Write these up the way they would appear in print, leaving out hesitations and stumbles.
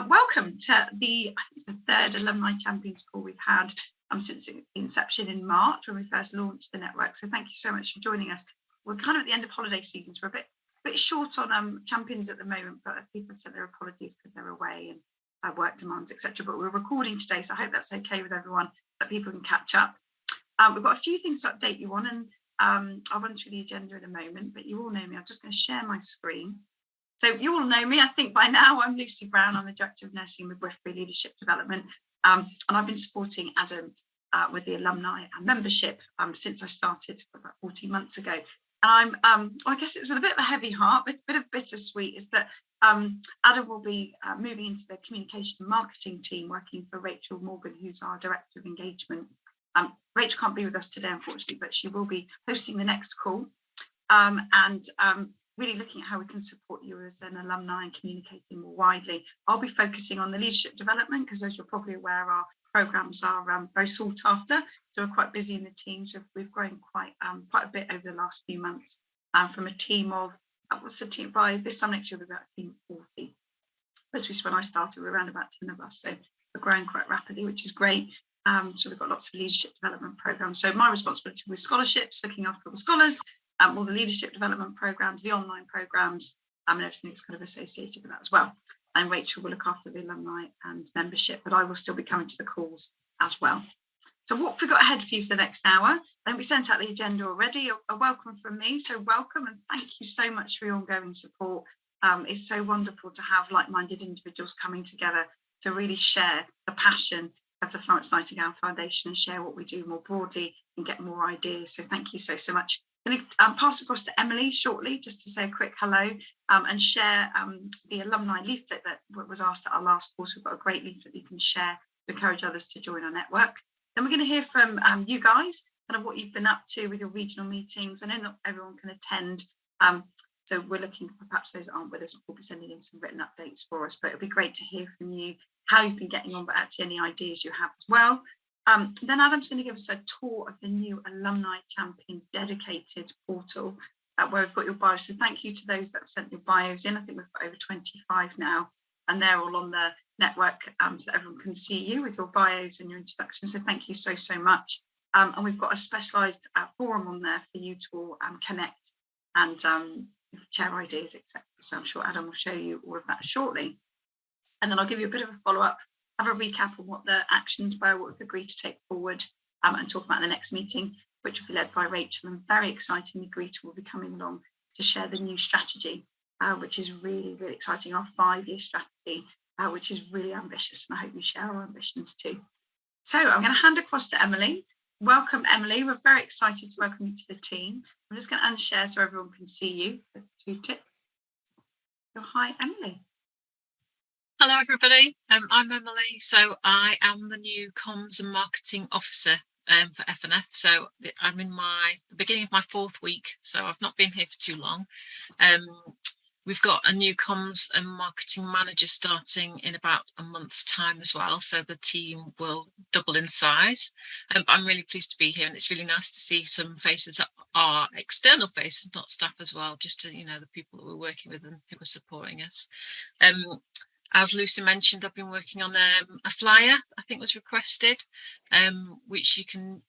welcome to I think it's the third Alumni Champions call we've had since inception in March when we first launched the network. So thank you so much for joining us. We're kind of at the end of holiday season, so we're a bit short on champions at the moment, but people have sent their apologies because they're away and work demands, etc. But we're recording today, so I hope that's okay with everyone, that people can catch up. We've got a few things to update you on, and I'll run through the agenda in a moment, but you all know me. I'm just going to share my screen. So you all know me, I think by now. I'm Lucy Brown. I'm the Director of Nursing and Midwifery Leadership Development. And I've been supporting Adam with the alumni and membership since I started about 14 months ago. And I guess it's with a bit of a heavy heart, but a bit of bittersweet, is that Adam will be moving into the communication and marketing team, working for Rachel Morgan, who's our Director of Engagement. Rachel can't be with us today, unfortunately, but she will be hosting the next call. Really looking at how we can support you as an alumni and communicating more widely. I'll be focusing on the leadership development because, as you're probably aware, our programs are very sought after. So we're quite busy in the team. So we've grown quite a bit over the last few months from a team of, what's the team? By this time next year, we'll be about a team of 40. Whereas when I started, we were around about 10 of us. So we're growing quite rapidly, which is great. So we've got lots of leadership development programs. So my responsibility with scholarships, looking after all the scholars, all the leadership development programs, the online programs, and everything that's kind of associated with that as well. And Rachel will look after the alumni and membership, but I will still be coming to the calls as well. So what have we got ahead for you for the next hour? I think we sent out the agenda already, a welcome from me. So welcome, and thank you so much for your ongoing support. It's so wonderful to have like-minded individuals coming together to really share the passion of the Florence Nightingale Foundation and share what we do more broadly and get more ideas. So thank you so much. I'm going to pass across to Emily shortly just to say a quick hello and share the alumni leaflet that was asked at our last course. We've got a great leaflet you can share to encourage others to join our network. Then we're going to hear from you guys, kind of what you've been up to with your regional meetings. I know not everyone can attend, so we're looking for perhaps those that aren't with us will be sending in some written updates for us, but it'll be great to hear from you how you've been getting on, but actually any ideas you have as well. Then Adam's going to give us a tour of the new Alumni Champion dedicated portal where we've got your bios. So thank you to those that have sent your bios in. I think we've got over 25 now, and they're all on the network so that everyone can see you with your bios and your introductions. So thank you so much. And we've got a specialised forum on there for you to all connect and share ideas, etc. So I'm sure Adam will show you all of that shortly. And then I'll give you a bit of a follow-up, have a recap on what the actions were, what we've agreed to take forward, and talk about the next meeting, which will be led by Rachel. And very excitingly, Greta will be coming along to share the new strategy, which is really, really exciting, our 5-year strategy, which is really ambitious. And I hope you share our ambitions too. So I'm going to hand across to Emily. Welcome, Emily. We're very excited to welcome you to the team. I'm just going to unshare so everyone can see you with 2 tips. So hi, Emily. Hello everybody, I'm Emily, so I am the new Comms and Marketing Officer for FNF. So I'm in the beginning of my 4th week, so I've not been here for too long. We've got a new Comms and Marketing Manager starting in about a month's time as well, so the team will double in size. But I'm really pleased to be here, and it's really nice to see some faces that are external faces, not staff as well, just to, the people that we're working with and who are supporting us. As Lucy mentioned, I've been working on a flyer, I think was requested, which you can,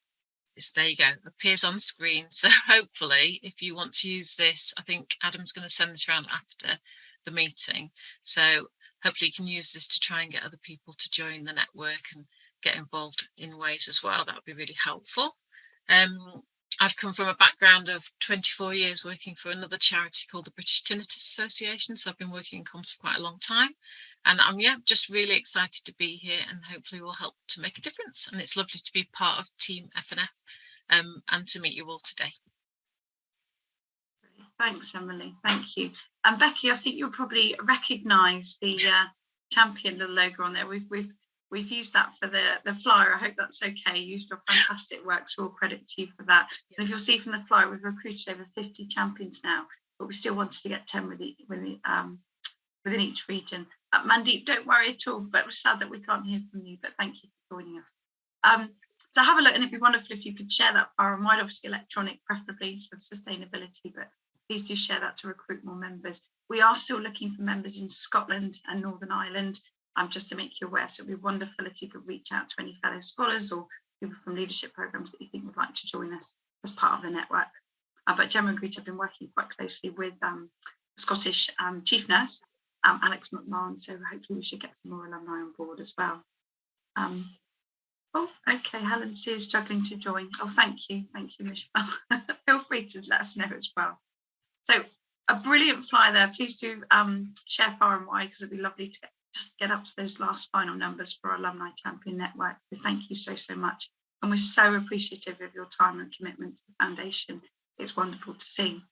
there you go, appears on screen. So hopefully, if you want to use this, I think Adam's going to send this around after the meeting. So hopefully you can use this to try and get other people to join the network and get involved in ways as well. That would be really helpful. I've come from a background of 24 years working for another charity called the British Tinnitus Association. So I've been working in comms for quite a long time. And I'm just really excited to be here, and hopefully we'll help to make a difference. And it's lovely to be part of Team FNF and to meet you all today. Thanks, Emily. Thank you. And Becky, I think you'll probably recognise the champion, the logo on there. We've used that for the flyer. I hope that's okay. You used your fantastic work, so all credit to you for that. And if you'll see from the flyer, we've recruited over 50 champions now, but we still wanted to get 10 within each region. Mandeep, don't worry at all, but we're sad that we can't hear from you, but thank you for joining us. So have a look, and it'd be wonderful if you could share that far and wide, obviously electronic, preferably for sustainability, but please do share that to recruit more members. We are still looking for members in Scotland and Northern Ireland. just to make you aware. So it'd be wonderful if you could reach out to any fellow scholars or people from leadership programs that you think would like to join us as part of the network. But Gemma and Greta have been working quite closely with Scottish Chief Nurse, Alex McMahon, so hopefully we should get some more alumni on board as well. Oh, okay, Helen C is struggling to join. Oh, thank you, Michelle. Feel free to let us know as well. So a brilliant flyer there. Please do share far and wide, because it'd be lovely to just get up to those last final numbers for our Alumni Champion Network. So thank you so much. And we're so appreciative of your time and commitment to the foundation. It's wonderful to see.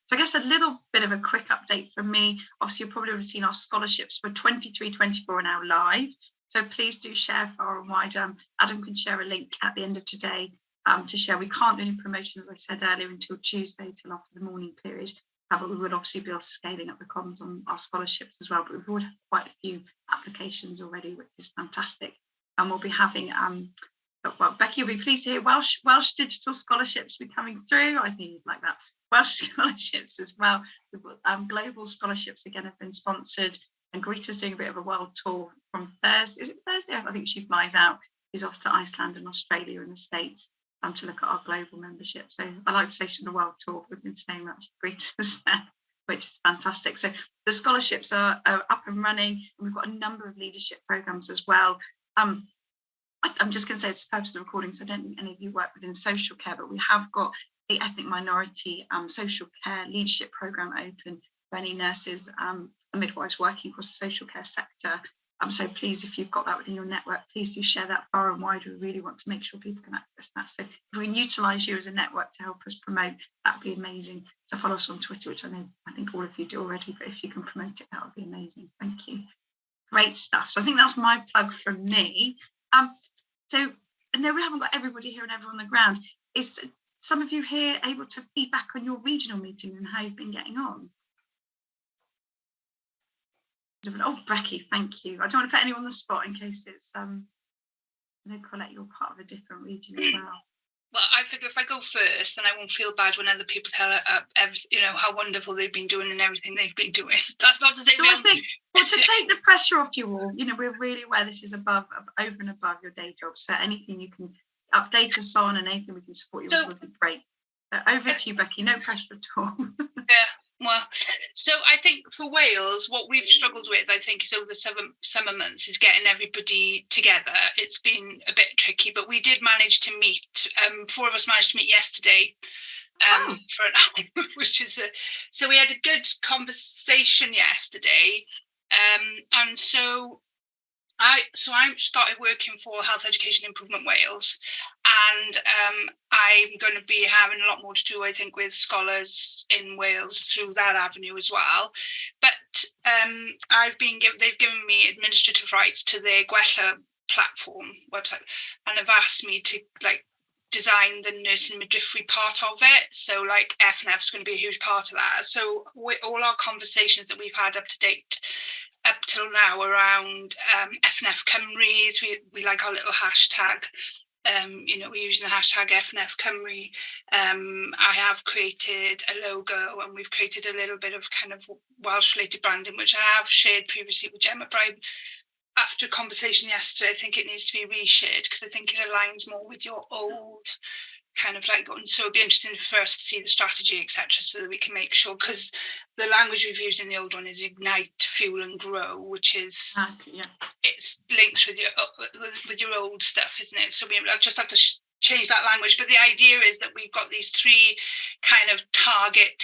So I guess a little bit of a quick update from me. Obviously, you probably would have seen our scholarships for 23-24 are now live. So please do share far and wide. Adam can share a link at the end of today to share. We can't do any promotion, as I said earlier, until Tuesday, till after the morning period. But we will obviously be scaling up the comms on our scholarships as well. But we've already had quite a few applications already, which is fantastic. And we'll be having, well, Becky will be pleased to hear Welsh digital scholarships be coming through. I think you'd like that. Welsh scholarships as well. Global scholarships again have been sponsored. And Greta's doing a bit of a world tour from Thursday. Is it Thursday? I think she flies out. She's off to Iceland and Australia and the States to look at our global membership. So I like to say she's on a world tour. We've been saying that's Greta's there, which is fantastic. So the scholarships are up and running, and we've got a number of leadership programs as well. I'm just going to say it's the purpose of the recording, so I don't think any of you work within social care, but we have got the ethnic minority social care leadership program open for any nurses and midwives working across the social care sector. So please, if you've got that within your network, please do share that far and wide. We really want to make sure people can access that. So if we can utilise you as a network to help us promote, that would be amazing. So follow us on Twitter, which I think all of you do already, but if you can promote it, that would be amazing. Thank you. Great stuff. So I think that's my plug from me. So I know we haven't got everybody here and everyone on the ground. Is some of you here able to feedback on your regional meeting and how you've been getting on? Oh, Becky, thank you. I don't want to put anyone on the spot in case it's, I know, Colette, you're part of a different region as well. Well, I figure if I go first, then I won't feel bad when other people tell how wonderful they've been doing and everything they've been doing. That's not to say. So I think, well, to take the pressure off you all, we're really aware this is over and above your day job. So anything you can update us on and anything we can support you with would be great. So over to you, Becky. No pressure at all. Yeah. Well, so I think for Wales, what we've struggled with, I think, is over the summer months is getting everybody together. It's been a bit tricky, but we did manage to meet. 4 of us managed to meet yesterday for an hour, which is so we had a good conversation yesterday, and so I started working for Health Education Improvement Wales, and I'm going to be having a lot more to do, I think, with scholars in Wales through that avenue as well. But they've given me administrative rights to their Gwella platform website, and have asked me to design the nursing midwifery part of it. So FNF is going to be a huge part of that. So all our conversations that we've had up to date up till now around FNF Cymru's, we like our little hashtag. We're using the hashtag FNF Cymru. I have created a logo, and we've created a little bit of kind of Welsh related branding, which I have shared previously with Gemma. But after a conversation yesterday, I think it needs to be reshared because I think it aligns more with your old kind of and so it'd be interesting for us to see the strategy, etc., so that we can make sure, because the language we've used in the old one is ignite, fuel and grow, which is it's links with your old stuff, isn't it? So we just have to change that language, but the idea is that we've got these 3 kind of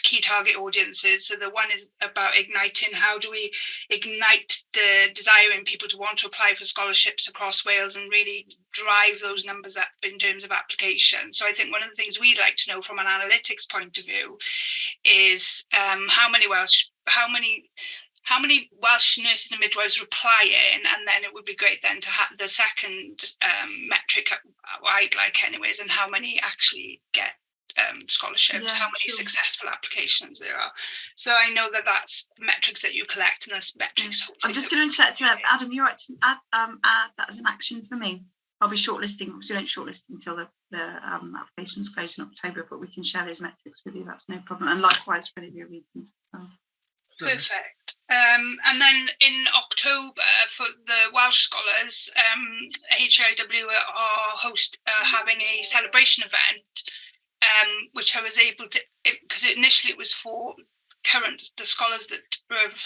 key target audiences. So the one is about igniting. How do we ignite the desire in people to want to apply for scholarships across Wales and really drive those numbers up in terms of application? So I think one of the things we'd like to know from an analytics point of view is how many Welsh nurses and midwives reply in, and then it would be great then to have the second metric I'd like anyways, and how many actually get scholarships, how many successful applications there are. So I know that that's metrics that you collect, and that's metrics. I'm just going to check to Adam, you're right to add that as an action for me. I'll be shortlisting. Obviously, we don't shortlist until the applications close in October, but we can share those metrics with you. That's no problem. And likewise for any of your regions as well. Perfect. And then in October, October, for the Welsh scholars, HIW are having a celebration event, which I was able to, because initially it was for the scholars that have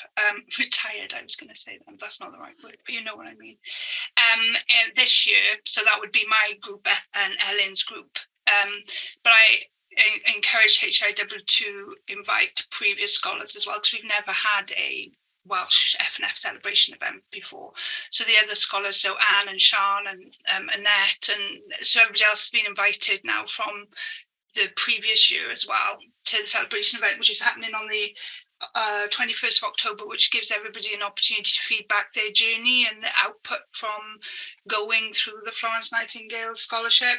retired. I was going to say that, that's not the right word, but you know what I mean. This year, so that would be my group and Ellen's group. But I encourage HIW to invite previous scholars as well, because we've never had a Welsh FNF celebration event before. So the other scholars, so Anne and Sian and Annette, and so everybody else has been invited now from the previous year as well to the celebration event, which is happening on the 21st of October, which gives everybody an opportunity to feedback their journey and the output from going through the Florence Nightingale Scholarship.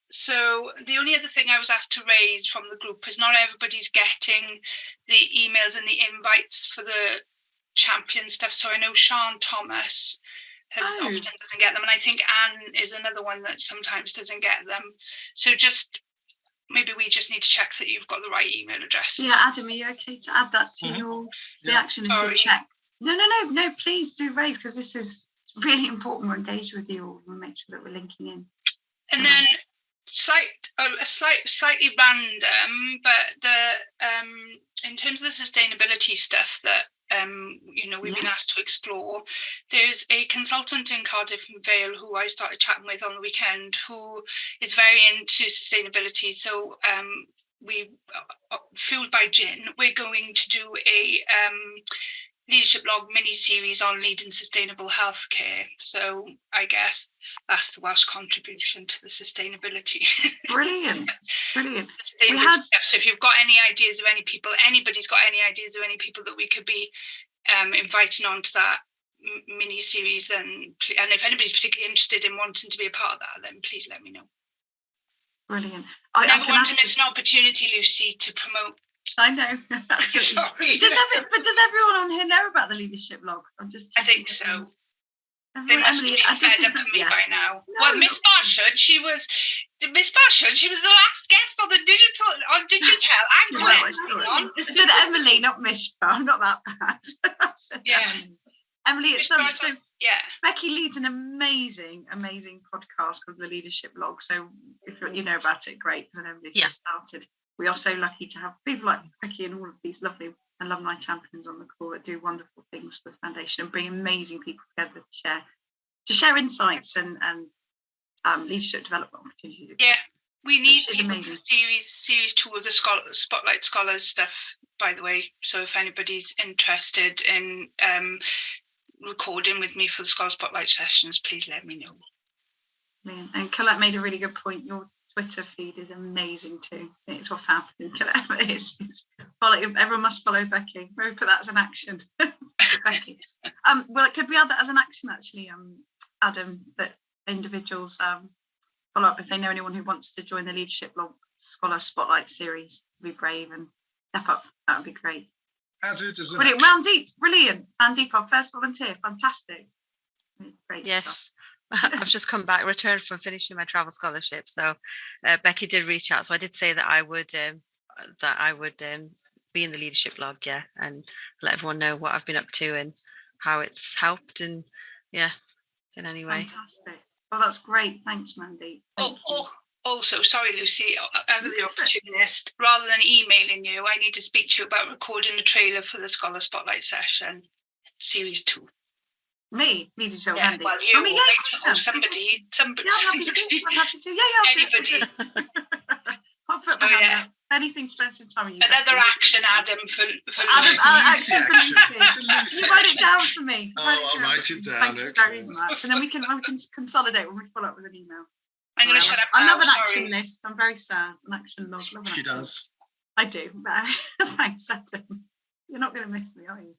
So the only other thing I was asked to raise from the group is not everybody's getting the emails and the invites for the champion stuff. So I know Sian Thomas often doesn't get them, and I think Anne is another one that sometimes doesn't get them. So just maybe we just need to check that you've got the right email address. Yeah, Adam, are you okay to add that to your the action list to check? No, please do raise, because this is really important. We're engaged with you all. We'll make sure that we're linking in. And then slightly random, but the in terms of the sustainability stuff that we've been asked to explore, there's a consultant in Cardiff and Vale who I started chatting with on the weekend who is very into sustainability. So we, fueled by gin, we're going to do a leadership log mini series on leading sustainable healthcare. So I guess that's the Welsh contribution to the sustainability. Brilliant. So if you've got any ideas of anybody's got any ideas of any people that we could be inviting onto that mini series, then, and if anybody's particularly interested in wanting to be a part of that, then please let me know. Brilliant. I never want to miss an opportunity, Lucy, to promote. I know. Sorry. Does everyone on here know about the leadership log? I think so. They must be fed up with me by now. No, well, Miss Barshard, she was the last guest on Digital. I said Emily, not Miss Bar. I'm not that bad. Emily, it's so Becky leads an amazing podcast called The Leadership Log. So if you know about it, great, because Emily's just started. We are so lucky to have people like Becky and all of these lovely alumni champions on the call that do wonderful things for the foundation and bring amazing people together to share insights and leadership development opportunities. Yeah, we need people for series 2 of the Spotlight Scholars stuff, by the way. So if anybody's interested in recording with me for the Scholar Spotlight sessions, please let me know. Yeah. And Colette made a really good point. Your Twitter feed is amazing too. It's what happened. Everyone must follow Becky. Maybe put that as an action. Becky. Well, could we add that as an action actually, Adam, that individuals follow up if they know anyone who wants to join the Leadership Log Scholar Spotlight series, be brave and step up. That would be great. Added as an brilliant. Well, Mandeep, brilliant. Mandeep, our first volunteer, fantastic. Great. Yes. Stuff. I've just returned from finishing my travel scholarship. So Becky did reach out. So I did say that I would be in the leadership log, and let everyone know what I've been up to and how it's helped, and in any way. Fantastic. Well, that's great. Thanks, Mandy. Also, sorry, Lucy, I'm the opportunist. Rather than emailing you, I need to speak to you about recording a trailer for the Scholar Spotlight session, series 2. Me? Me to show Mandy? Well, you, somebody. I'm happy to. Anybody. I'll put my hand up. Anything to spend some time with you. Another action, Adam, for Lucy. You write it down for me. I'll write it down. Thank you very much. And then we can consolidate when we follow up with an email. I'm going to shut up now. I love an sorry. action list. I'm very sad. An action log. She does. I do. Thanks, Adam. You're not going to miss me, are you?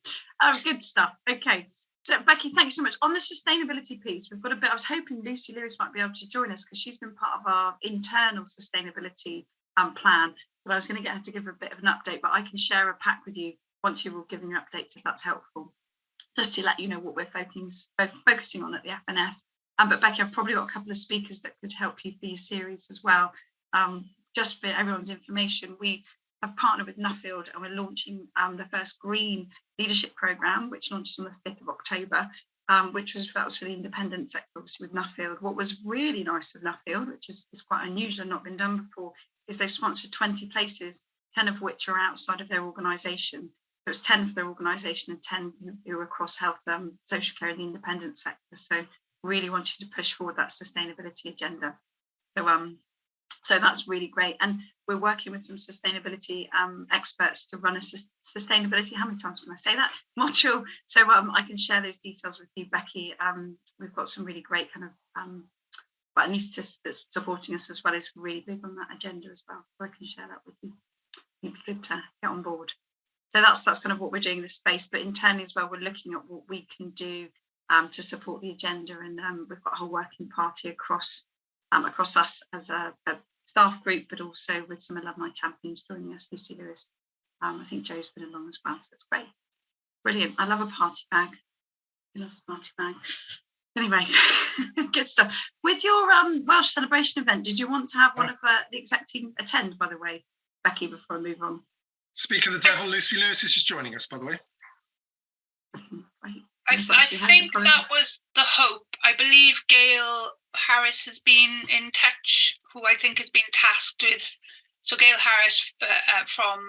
Good stuff. Okay. So, Becky, thank you so much. On the sustainability piece, we've got a bit. I was hoping Lucy Lewis might be able to join us because she's been part of our internal sustainability plan. But I was going to get her to give a bit of an update, but I can share a pack with you once you've all given your updates if that's helpful, just to let you know what we're focusing on at the FNF. But Becky, I've probably got a couple of speakers that could help you for your series as well. Just for everyone's information, we have partnered with Nuffield, and we're launching the first green leadership programme, which launched on the 5th of October, which was for the independent sector, obviously with Nuffield. What was really nice with Nuffield, which is quite unusual and not been done before, is they've sponsored 20 places, 10 of which are outside of their organisation. So it's 10 for their organisation and 10 who are across health, social care and the independent sector. So really wanted to push forward that sustainability agenda. So that's really great. And we're working with some sustainability experts to run a sustainability, how many times can I say that, module. So I can share those details with you, Becky. We've got some really great kind of, but Anita that's supporting us as well is really big on that agenda as well. So I can share that with you. It'd be good to get on board. So that's kind of what we're doing in this space, but internally as well, we're looking at what we can do to support the agenda. And we've got a whole working party across us as a staff group, but also with some alumni champions joining us. Lucy Lewis, I think Joe's been along as well, so it's great. Brilliant. I love a party bag. I love a party bag. Anyway, good stuff. With your Welsh celebration event, did you want to have one of the exec team attend, by the way, Becky, before I move on? Speak of the devil, Lucy Lewis is just joining us, by the way. Right. I think that was the hope. I believe Gail Harris has been in touch, who I think has been tasked with. So Gail Harris from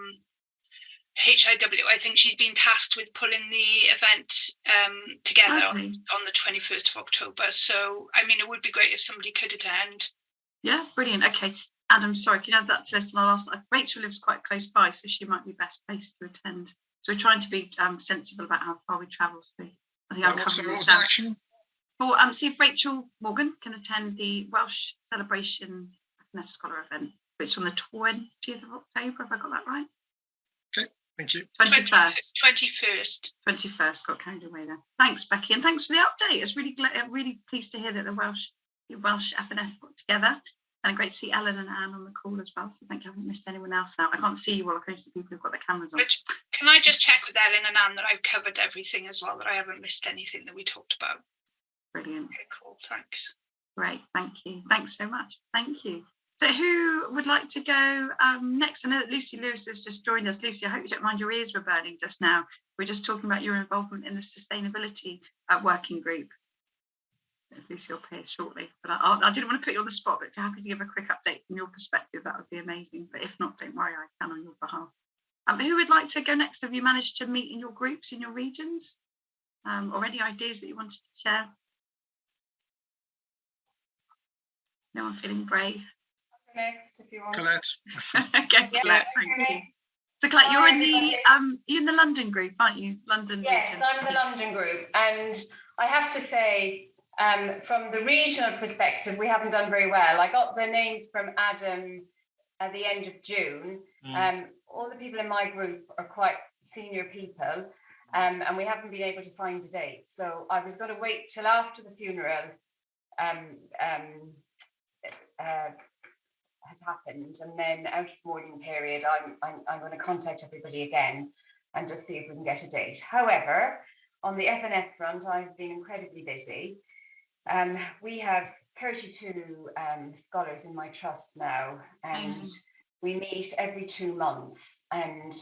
HIW, I think she's been tasked with pulling the event together on the 21st of October. So, I mean, it would be great if somebody could attend. Yeah, brilliant. Okay. Adam, sorry, can you add that to list? And I'll ask, Rachel lives quite close by, so she might be best placed to attend. So we're trying to be sensible about how far we travel. So I think What was the action? Or see if Rachel Morgan can attend the Welsh Celebration FNF Scholar event, which is on the 20th of October. Have I got that right? Okay, thank you. 21st. 21st. Got carried away there. Thanks, Becky, and thanks for the update. It's really pleased to hear that the Welsh FNF got together. And great to see Ellen and Anne on the call as well. So thank you. I haven't missed anyone else now. I can't see you all. I can see people who've got their cameras on. Can I just check with Ellen and Anne that I've covered everything as well, that I haven't missed anything that we talked about? Brilliant. Okay, cool. Thanks. Great. Thank you. Thanks so much. Thank you. So who would like to go next? I know that Lucy Lewis has just joined us. Lucy, I hope you don't mind, your ears were burning just now. We're just talking about your involvement in the sustainability working group. Lucy will appear shortly, but I didn't want to put you on the spot, but if you're happy to give a quick update from your perspective, that would be amazing. But if not, don't worry, I can on your behalf. Who would like to go next? Have you managed to meet in your groups, in your regions? Or any ideas that you wanted to share? No one feeling brave? Next, if you want. Colette. Okay, Yeah, Colette, thank you. So Colette, you're in the London group, aren't you? London Yes, region. I'm the London group, and I have to say, from the regional perspective, we haven't done very well. I got the names from Adam at the end of June. All the people in my group are quite senior people, and we haven't been able to find a date. So I was going to wait till after the funeral has happened, and then out of mourning period, I'm going to contact everybody again and just see if we can get a date. However, on the FNF front, I've been incredibly busy. We have 32 scholars in my trust now, and we meet every 2 months, and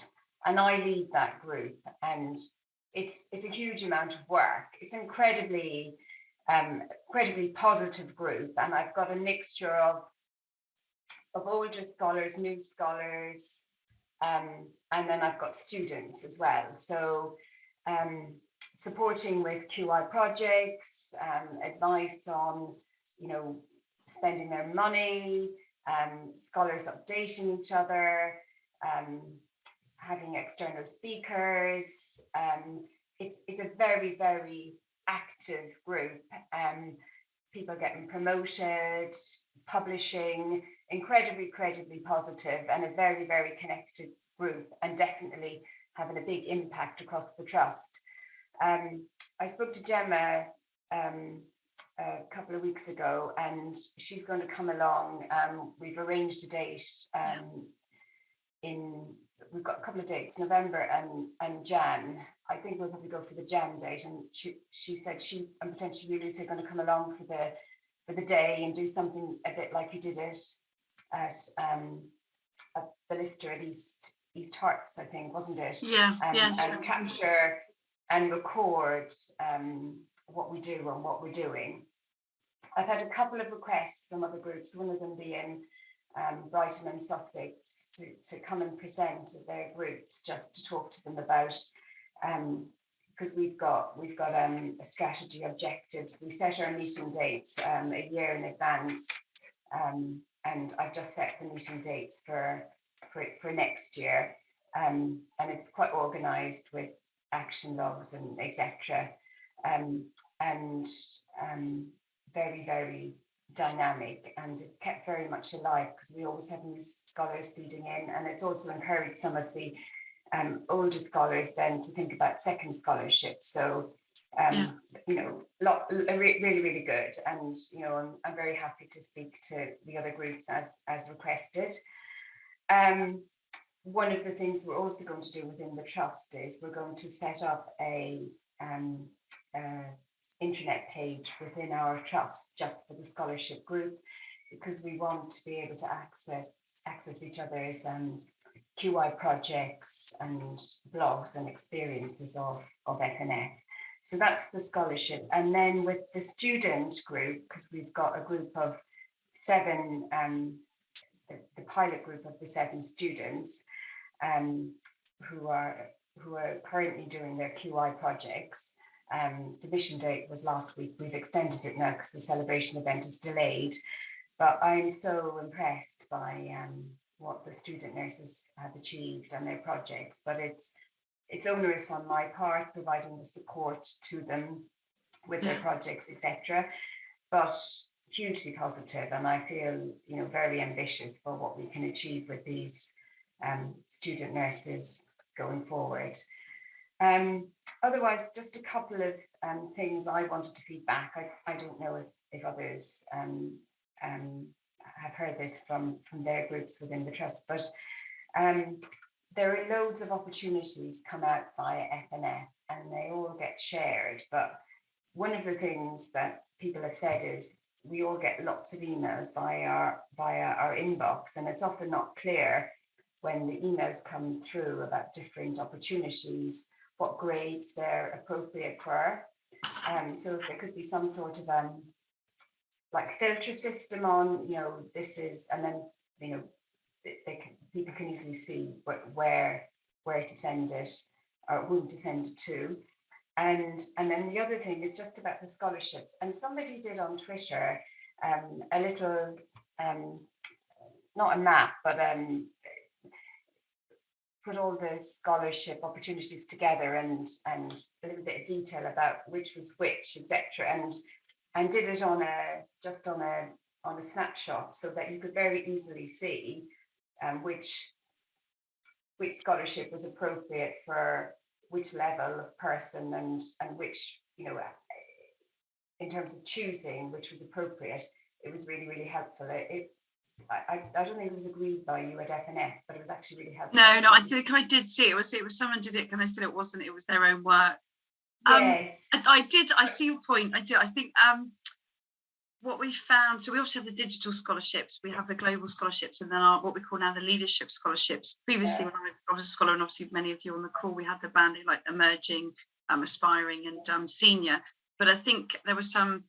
I lead that group, and it's a huge amount of work. It's incredibly positive group, and I've got a mixture of older scholars, new scholars, and then I've got students as well. So supporting with QI projects, advice on, spending their money, scholars updating each other, having external speakers. It's a very, very active group. People getting promoted, publishing, incredibly positive, and a very, very connected group, and definitely having a big impact across the trust. I spoke to Gemma a couple of weeks ago, and she's going to come along. We've arranged a date we've got a couple of dates, November and Jan. I think we'll probably go for the Jan date, and she said she and potentially Lucy are going to come along for the day and do something a bit like you did it at the Lister at East Herts, I think, wasn't it? Yeah, yeah. And capture and record what we do and what we're doing. I've had a couple of requests from other groups, one of them being Brighton and Sussex, to come and present at their groups, just to talk to them about, because we've got a strategy objectives. We set our meeting dates a year in advance, and I've just set the meeting dates for next year, and it's quite organised with action logs and etc. And very, very dynamic, and it's kept very much alive because we always have new scholars feeding in, and it's also encouraged some of the older scholars then to think about second scholarships. So really good, and I'm very happy to speak to the other groups as requested. One of the things we're also going to do within the trust is we're going to set up a intranet page within our trust just for the scholarship group, because we want to be able to access each other's QI projects and blogs and experiences of FNF. So that's the scholarship. And then with the student group, because we've got a group of 7, the pilot group of the 7 students who are currently doing their QI projects. Submission date was last week. We've extended it now because the celebration event is delayed. But I'm so impressed by what the student nurses have achieved on their projects. But it's onerous on my part, providing the support to them with their projects, etc. But hugely positive, and I feel very ambitious for what we can achieve with these student nurses going forward. Otherwise, just a couple of things I wanted to feed back. I don't know if others have heard this from their groups within the trust, but there are loads of opportunities come out via FNF, and they all get shared. But one of the things that people have said is we all get lots of emails via our inbox, and it's often not clear when the emails come through about different opportunities, what grades they're appropriate for. So if there could be some sort of like filter system on, this is, and then people can easily see where to send it or whom to send it to. And then the other thing is just about the scholarships. And somebody did on Twitter a little, not a map, but put all the scholarship opportunities together and a little bit of detail about which was which, etc. And did it on a snapshot so that you could very easily see which scholarship was appropriate for which level of person, and which, in terms of choosing which was appropriate. It was really, really helpful. I don't think it was agreed by you at FNF, but it was actually really helpful. No, I did see it was someone did it, and they said it wasn't. It was their own work. Yes, I see your point. I think what we found. So we also have the digital scholarships. We have the global scholarships, and then what we call now the leadership scholarships. Previously, when I was a scholar, and obviously many of you on the call, we had the banding like emerging, aspiring, and senior. But I think there was some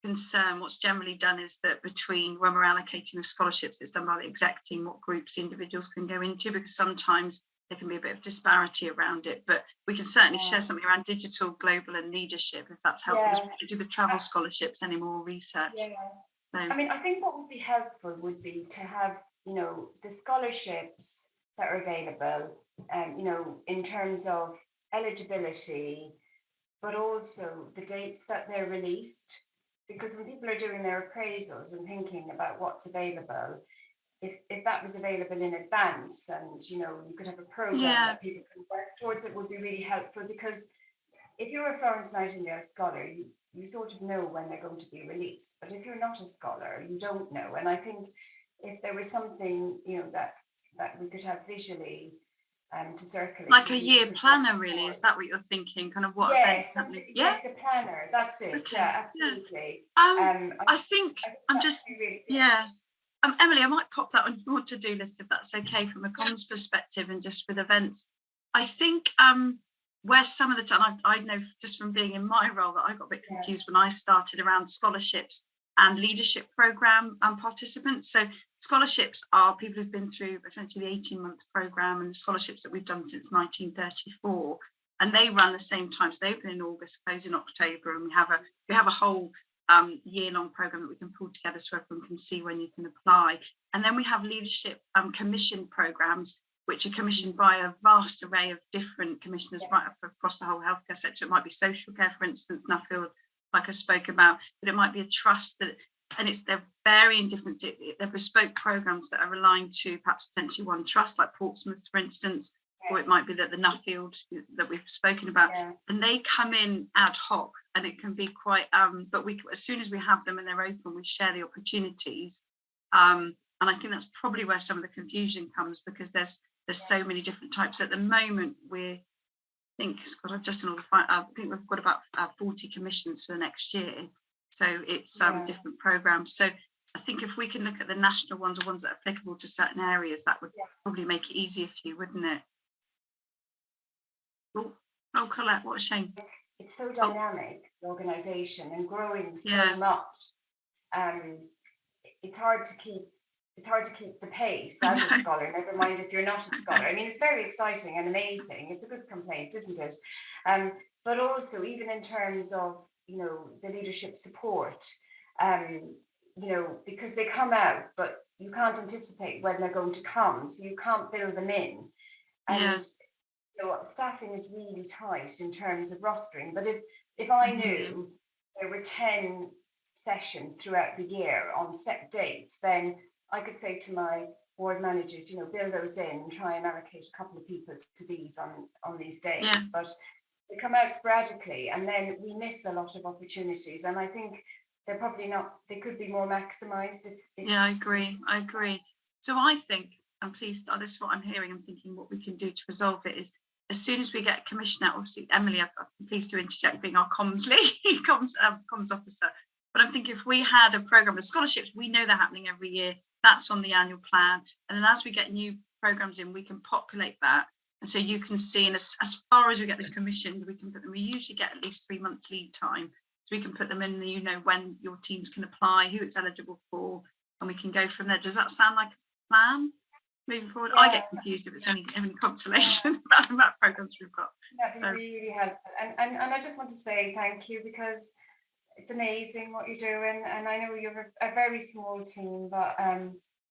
concern. What's generally done is that between when we're allocating the scholarships, it's done by the exec team what groups the individuals can go into, because sometimes there can be a bit of disparity around it. But we can certainly share something around digital, global, and leadership if that's helpful. We don't do the travel scholarships anymore, research. So, I mean, I think what would be helpful would be to have the scholarships that are available, in terms of eligibility, but also the dates that they're released. Because when people are doing their appraisals and thinking about what's available, if that was available in advance, and you could have a program that people can work towards, it would be really helpful. Because if you're a Florence Nightingale scholar, you sort of know when they're going to be released. But if you're not a scholar, you don't know. And I think if there was something that we could have visually to circulate, like a year planner, really, is that what you're thinking? Kind of what? Yes, yes, the planner. That's it. Okay. Yeah, absolutely. I think I'm just really Emily, I might pop that on your to-do list if that's okay from a comms perspective and just with events. I think where some of the time I know just from being in my role that I got a bit confused when I started around scholarships and leadership program participants. So scholarships are people who've been through essentially the 18-month program, and the scholarships that we've done since 1934, and they run the same time. So they open in August, close in October, and we have a whole year-long program that we can pull together so everyone can see when you can apply. And then we have leadership commission programs, which are commissioned by a vast array of different commissioners right up across the whole healthcare sector. It might be social care, for instance, Nuffield, like I spoke about, but it might be a trust that, and they're varying different, they're bespoke programs that are aligned to perhaps potentially one trust, like Portsmouth, for instance, or it might be that the Nuffield that we've spoken about, and they come in ad hoc, and it can be quite, but we, as soon as we have them and they're open, we share the opportunities. And I think that's probably where some of the confusion comes, because there's so many different types. At the moment, I think we've got about 40 commissions for the next year. So it's different programs. So I think if we can look at the national ones, or ones that are applicable to certain areas, that would probably make it easier for you, wouldn't it? Oh, Colette, what a shame. It's so dynamic, the organisation, and growing so much. It's hard to keep the pace as a scholar, never mind if you're not a scholar. I mean, it's very exciting and amazing. It's a good complaint, isn't it? But also, even in terms of, the leadership support, because they come out, but you can't anticipate when they're going to come, so you can't build them in. And staffing is really tight in terms of rostering. But if I knew there were 10 sessions throughout the year on set dates, then I could say to my ward managers, build those in and try and allocate a couple of people to these on these days. But they come out sporadically, and then we miss a lot of opportunities. And I think they're probably not, they could be more maximised. I agree. So I think, I'm pleased, this is what I'm hearing, I'm thinking what we can do to resolve it is, as soon as we get a commissioner, obviously, Emily, I'm pleased to interject being our comms lead, comms officer. But I'm thinking if we had a programme of scholarships, we know they're happening every year. That's on the annual plan. And then as we get new programmes in, we can populate that. And so you can see, and as far as we get them commissioned, we can put them, we usually get at least 3 months lead time. So we can put them in, when your teams can apply, who it's eligible for, and we can go from there. Does that sound like a plan moving forward? I get confused if it's any consolation about the map programs we've got. That'd be really helpful. And I just want to say thank you, because it's amazing what you're doing, and I know you're a very small team, but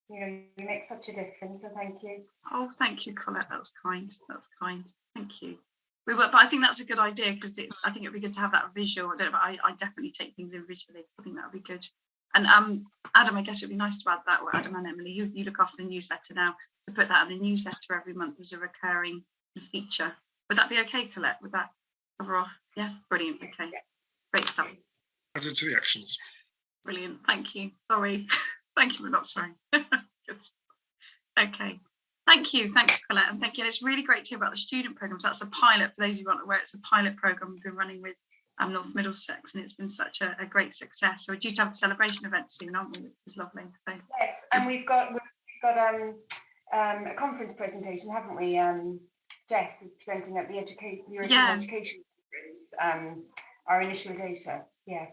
you make such a difference. So thank you. Oh, thank you, Colette. That's kind. Thank you. But I think that's a good idea, because I think it'd be good to have that visual. I don't know, but I definitely take things in visually. So I think that would be good. And Adam, I guess it'd be nice to add that, or Adam and Emily, you look after the newsletter now, to put that in the newsletter every month as a recurring feature. Would that be okay, Colette? Would that cover off? Yeah, brilliant. Okay, great stuff. Added to the actions. Brilliant. Thank you. Sorry. Thank you for not sorry. Good stuff. Okay. Thank you. Thanks, Colette. And thank you. And it's really great to hear about the student programs. That's a pilot. For those who aren't aware, it's a pilot program we've been running with North Middlesex, and it's been such a great success. So we're due to have a celebration event soon, aren't we? Which is lovely. So yes, and we've got a conference presentation, haven't we? Jess is presenting at the European Education Conference. Our initial data. Yeah.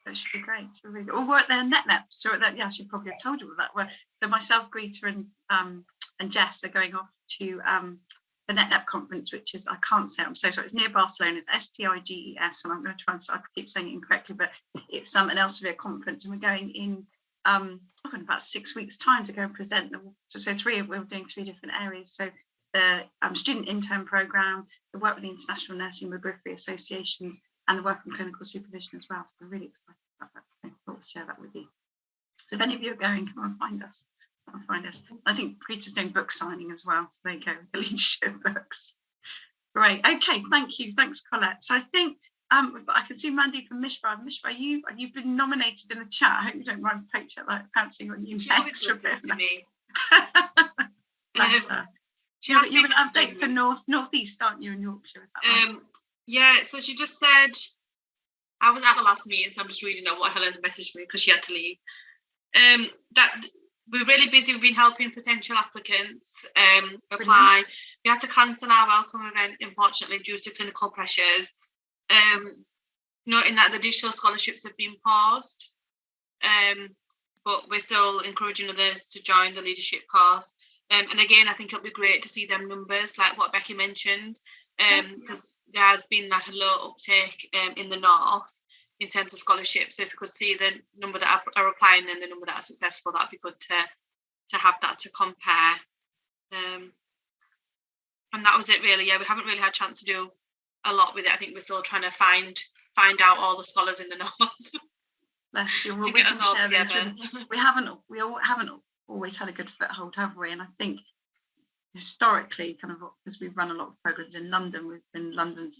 That should be great. Or we're at their NetNet. So I should probably have told you what that were. So myself, Greta, and Jess are going off to the NetNet conference, which is, I can't say, I'm so sorry, it's near Barcelona. It's STIGES, and I'm going to try and, I keep saying it incorrectly, but it's an Elsevier conference, and we're going in about 6 weeks' time to go and present. We're doing 3 different areas. So the student intern programme, the work with the International Nursing Midwifery Associations, and the work on clinical supervision as well. So we're really excited about that. So I thought to share that with you. So if any of you are going, come and find us. I think Greta's doing book signing as well. So there you go, with the leadership books. Great. Okay, thank you. Thanks, Colette. So I think I can see Mandy from Mishra. Mishra, you've been nominated in the chat. I hope you don't mind pouncing on you next. To me. You're an update for Northeast, aren't you, in Yorkshire? Is that right? Yeah, so she just said, I was at the last meeting, so I'm just reading out what Helen messaged me because she had to leave. That we're really busy. We've been helping potential applicants apply. We had to cancel our welcome event, unfortunately, due to clinical pressures. Noting that the digital scholarships have been paused, but we're still encouraging others to join the leadership course. And again, I think it'll be great to see them numbers, like what Becky mentioned, because there has been like a low uptake in the north in terms of scholarships. So if we could see the number that are applying and the number that are successful, that'd be good to have that to compare. And that was it really. Yeah, we haven't really had a chance to do a lot with it. I think we're still trying to find out all the scholars in the north. Bless you. Well, we can share those we haven't always had a good foothold, have we? And I think historically, kind of because we've run a lot of programs in London, we've been London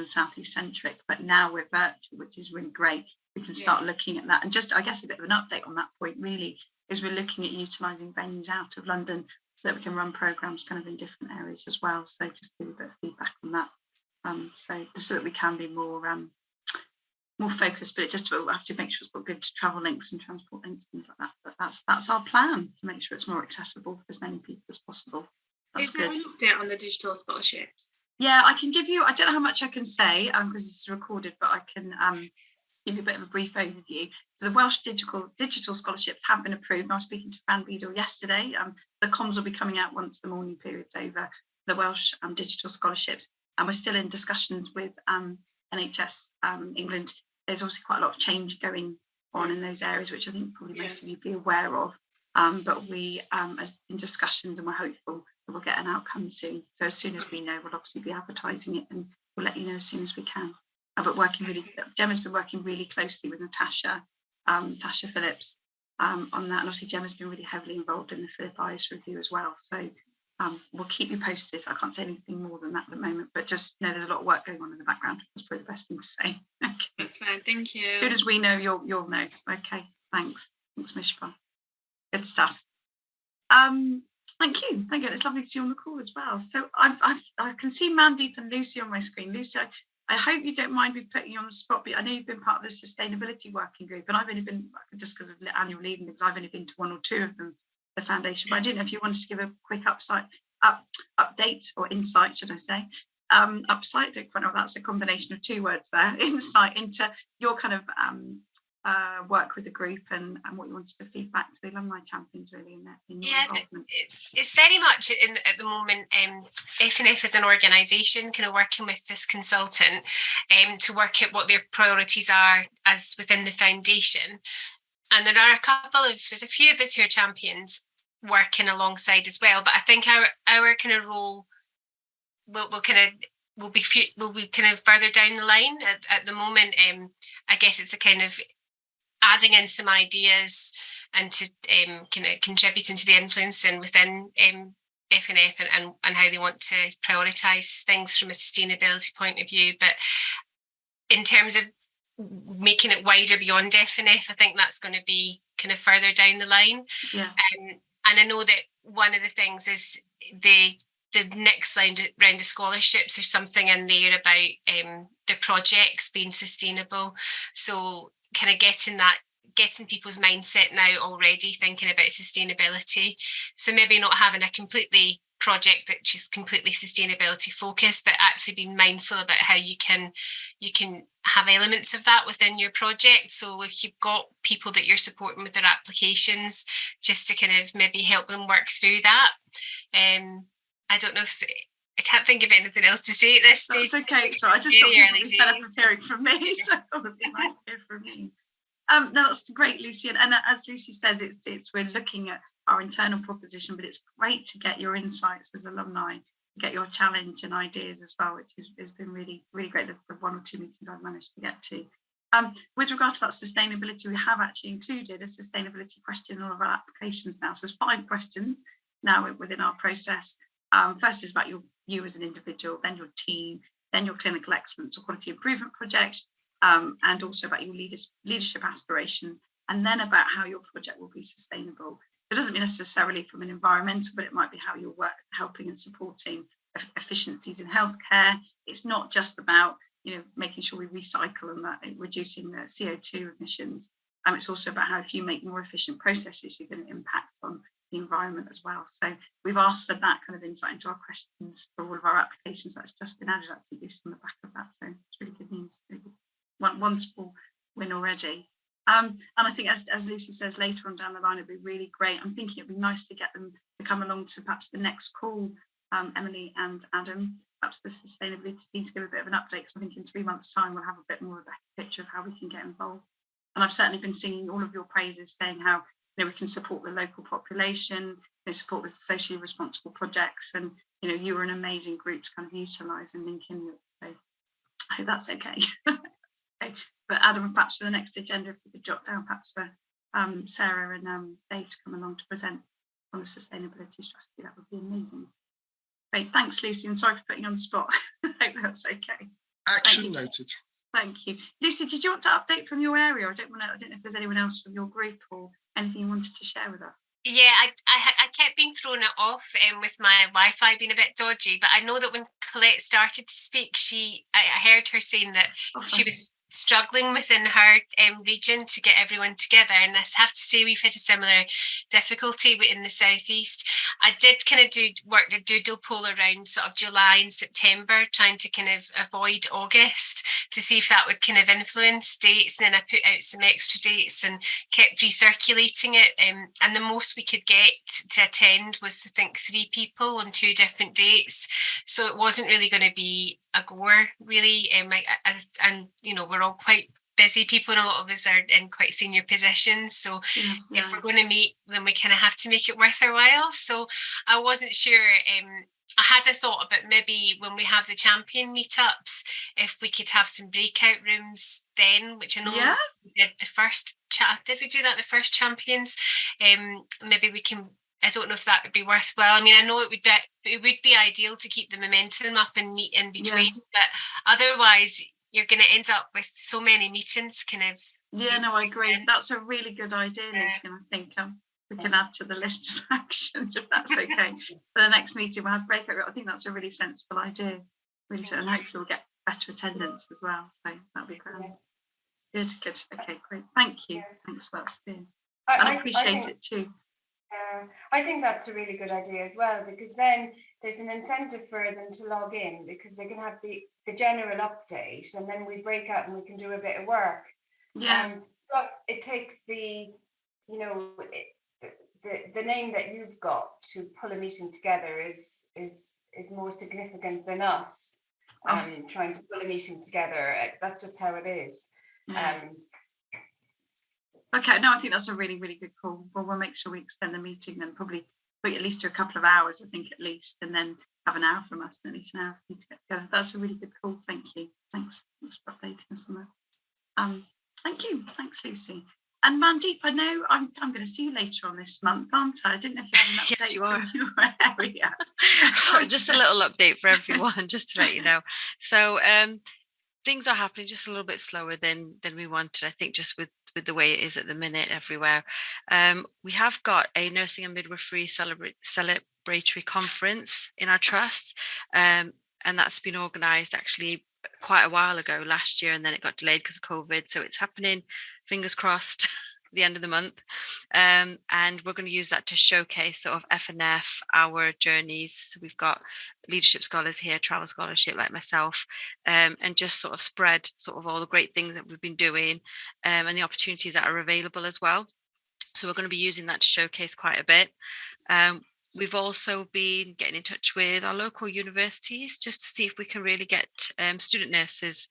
South East centric, but now we're virtual, which is really great. We can start looking at that. And just, I guess, a bit of an update on that point really is we're looking at utilising venues out of London so that we can run programs kind of in different areas as well. So just give a bit of feedback on that. So that we can be more focused, but it just we'll have to make sure it's got good travel links and transport links, things like that. But that's our plan, to make sure it's more accessible for as many people as possible. That's good. Is there an update on the digital scholarships? Yeah, I can give you, I don't know how much I can say because this is recorded, but I can give you a bit of a brief overview. So the Welsh digital scholarships have been approved. I was speaking to Fran Beadle yesterday. The comms will be coming out once the morning period's over, the Welsh digital scholarships. And we're still in discussions with NHS England. There's obviously quite a lot of change going on in those areas, which I think probably most of you be aware of. But we are in discussions and we're hopeful that we'll get an outcome soon. So as soon as we know, we'll obviously be advertising it and we'll let you know as soon as we can. But Gemma's been working really closely with Natasha Phillips on that. And obviously Gemma's been really heavily involved in the Philip Eyes review as well. So we'll keep you posted. I can't say anything more than that at the moment, but just know there's a lot of work going on in the background. That's probably the best thing to say. Okay. That's fine, thank you. As soon as we know, you'll know. Okay, thanks. Thanks, Mishpa. Good stuff. Thank you. It's lovely to see you on the call as well. So I can see Mandeep and Lucy on my screen. Lucy, I hope you don't mind me putting you on the spot, but I know you've been part of the sustainability working group, and I've only been, just because of annual leave, because I've only been to one or two of them, the foundation. But I didn't know if you wanted to give a quick update or insight, should I say? Upside, I don't quite know if that's a combination of two words there. Insight into your kind of work with the group and what you wanted to feed back to the alumni champions really in your involvement. It's very much at the moment FNF as an organisation kind of working with this consultant to work out what their priorities are as within the foundation. And there are there's a few of us who are champions working alongside as well, but I think our kind of role will be kind of further down the line. At the moment, I guess it's a kind of adding in some ideas and to kind of contributing to the influence and within FNF and how they want to prioritise things from a sustainability point of view. But in terms of making it wider beyond FNF, I think that's going to be kind of further down the line. Yeah. And I know that one of the things is the next round of scholarships, there's something in there about the projects being sustainable. So kind of getting people's mindset now already thinking about sustainability. So maybe not having a completely project that's just completely sustainability focused, but actually being mindful about how you can have elements of that within your project. So if you've got people that you're supporting with their applications, just to kind of maybe help them work through that. I don't know if I can't think of anything else to say at this stage. That's okay. So I just thought people would be better preparing from me. So it would be nice to hear from me. No, that's great, Lucy. And as Lucy says, it's we're looking at our internal proposition, but it's great to get your insights as alumni, get your challenge and ideas as well, which has been really, really great. The one or two meetings I've managed to get to. With regard to that sustainability, we have actually included a sustainability question in all of our applications now. So there's 5 questions now within our process. First is about you as an individual, then your team, then your clinical excellence or quality improvement project, and also about your leadership aspirations, and then about how your project will be sustainable. It doesn't mean necessarily from an environmental, but it might be how you're helping and supporting efficiencies in healthcare. It's not just about making sure we recycle and that reducing the CO2 emissions. It's also about how if you make more efficient processes, you're going to impact on the environment as well. So we've asked for that kind of insight into our questions for all of our applications. That's just been added up to use on the back of that. So it's really good news. Really good. Wonderful win already. And I think as Lucy says, later on down the line, it'd be really great. I'm thinking it'd be nice to get them to come along to perhaps the next call, Emily and Adam, perhaps the sustainability team, to give a bit of an update, because I think in 3 months' time we'll have a bit more of a better picture of how we can get involved. And I've certainly been singing all of your praises, saying how we can support the local population, support with socially responsible projects, and you were an amazing group to kind of utilise and link in with. So I hope that's okay. Okay. But Adam, perhaps for the next agenda, if we could jot down perhaps for Sarah and Dave to come along to present on the sustainability strategy, that would be amazing. Great, thanks Lucy, and sorry for putting you on the spot. I hope that's okay. Action noted. Thank you. Lucy, did you want to update from your area? I don't know if there's anyone else from your group or anything you wanted to share with us. Yeah, I kept being thrown it off with my Wi-Fi being a bit dodgy, but I know that when Colette started to speak, I heard her saying that she was struggling within her region to get everyone together, and I have to say we've had a similar difficulty in the southeast. I did kind of work the doodle poll around sort of July and September, trying to kind of avoid August to see if that would kind of influence dates, and then I put out some extra dates and kept recirculating it, and the most we could get to attend was I think 3 people on 2 different dates, so it wasn't really going to be a goer really, and we're all quite busy people, and a lot of us are in quite senior positions, so if we're going to meet, then we kind of have to make it worth our while. So I wasn't sure. I had a thought about maybe when we have the champion meetups, if we could have some breakout rooms then, which I know we did the first chat. Did we do that, the first champions? Maybe we can. I don't know if that would be worthwhile. I mean, I know it would be ideal to keep the momentum up and meet in between, but otherwise you're going to end up with so many meetings kind of. Yeah, no, I agree. That's a really good idea, Lucy. And I think we can add to the list of actions if that's okay. For the next meeting, we'll have breakout. I think that's a really sensible idea. Really, and hopefully we'll get better attendance as well. So that'll be great. Good. Okay, great. Thank you. Thanks for that, Steve. And I appreciate it too. I think that's a really good idea as well, because then there's an incentive for them to log in, because they can have the general update, and then we break out and we can do a bit of work. Plus it takes the name that you've got to pull a meeting together is more significant than us trying to pull a meeting together. That's just how it is. Okay, no, I think that's a really, really good call. Well, we'll make sure we extend the meeting then, probably at least to a couple of hours, I think, at least, and then have an hour from us, and at least an hour for you to get together. That's a really good call. Thank you. Thanks for updating us on that. Thank you. Thanks, Lucy. And Mandeep, I know I'm going to see you later on this month, aren't I? I didn't know if you had an update. Yes, you are. From your area. So just a little update for everyone, just to let you know. So things are happening just a little bit slower than we wanted, I think, just with the way it is at the minute everywhere. We have got a nursing and midwifery celebratory conference in our trust, and that's been organised actually quite a while ago, last year, and then it got delayed because of COVID. So it's happening, fingers crossed, the end of the month, and we're going to use that to showcase sort of FNF, our journeys. So we've got leadership scholars here, travel scholarship like myself, and just sort of spread sort of all the great things that we've been doing, and the opportunities that are available as well. So we're going to be using that to showcase quite a bit. We've also been getting in touch with our local universities just to see if we can really get student nurses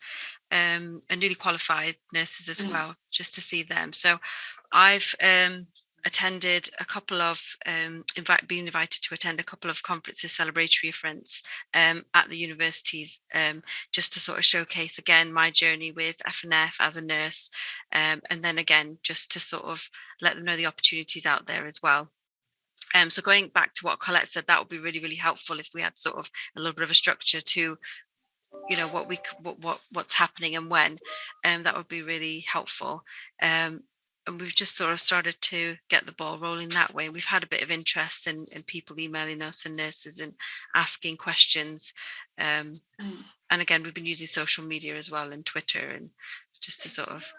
and newly qualified nurses as well, just to see them. So I've attended a couple of, been invited to attend a couple of conferences, celebratory events at the universities, just to sort of showcase again my journey with FNF as a nurse, and then again just to sort of let them know the opportunities out there as well. So going back to what Colette said, that would be really, really helpful if we had sort of a little bit of a structure to, what's happening and when, that would be really helpful. And we've just sort of started to get the ball rolling that way. We've had a bit of interest in people emailing us and nurses and asking questions. And again, we've been using social media as well, and Twitter, and just to sort of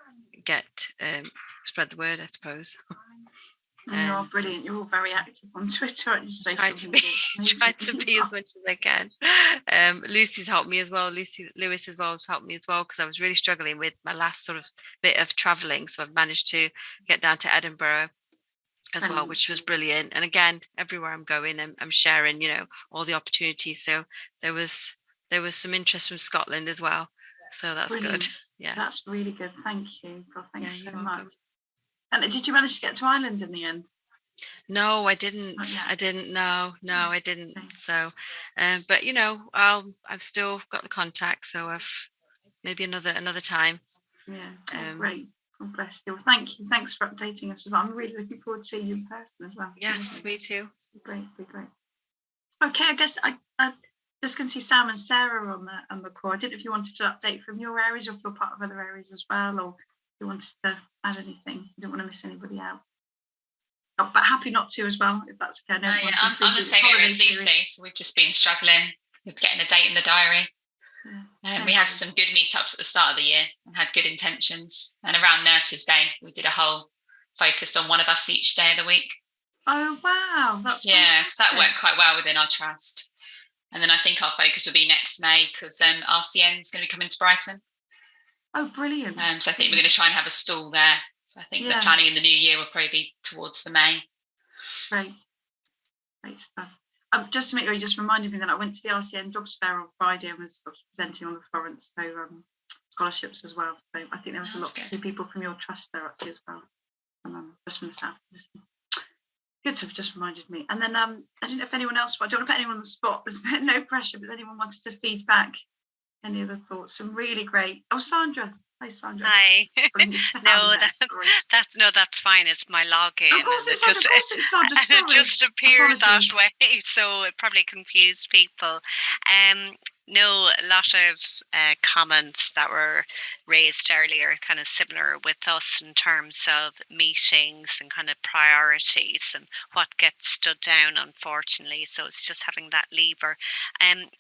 get spread the word, I suppose. You are brilliant. You're all very active on Twitter, aren't you? Try to be as much as I can. Lucy's helped me as well. Lucy Lewis as well has helped me as well, because I was really struggling with my last sort of bit of traveling. So I've managed to get down to Edinburgh as well, which was brilliant. And again, everywhere I'm going, I'm sharing, all the opportunities. So there was some interest from Scotland as well. So that's brilliant. Good. Yeah, that's really good. Thank you. God, thanks so much. And did you manage to get to Ireland in the end? No, I didn't. I didn't. No, I didn't. So, but I've still got the contact. So I've maybe another time. Yeah. Great. God bless you. Well, thank you. Thanks for updating us as well. I'm really looking forward to seeing you in person as well. Yes, me too. Great. Okay, I guess I just can see Sam and Sarah on the call. I didn't know if you wanted to update from your areas or if you're part of other areas as well, or if you wanted to add anything. You don't want to miss anybody out. Oh, but happy not to as well, if that's okay. I'm the same area as Lucy, so we've just been struggling with getting a date in the diary. We had some good meetups at the start of the year and had good intentions. And around Nurses Day, we did a whole focused on one of us each day of the week. Oh, wow. That's fantastic. So that worked quite well within our trust. And then I think our focus will be next May, because RCN is going to be coming to Brighton. Oh, brilliant. So I think we're going to try and have a stall there. So I think the planning in the new year will probably be towards the May. Great stuff. Just to make sure, you just reminded me that I went to the RCN Jobs Fair on Friday and was presenting on the Florence, so scholarships as well. So I think there was a lot of people from your trust there actually as well, just from the south. Good, so just reminded me. And then I didn't know if anyone else, I don't want to put anyone on the spot, there's no pressure, but anyone wanted to feed back any other thoughts? Some really great. Oh, Sandra. Hi, Sandra. Hi. That's fine. It's my login. Of course it's Sandra. Sorry. It just appeared that way, so it probably confused people. No, a lot of comments that were raised earlier, kind of similar with us in terms of meetings and kind of priorities and what gets stood down, unfortunately. So it's just having that lever.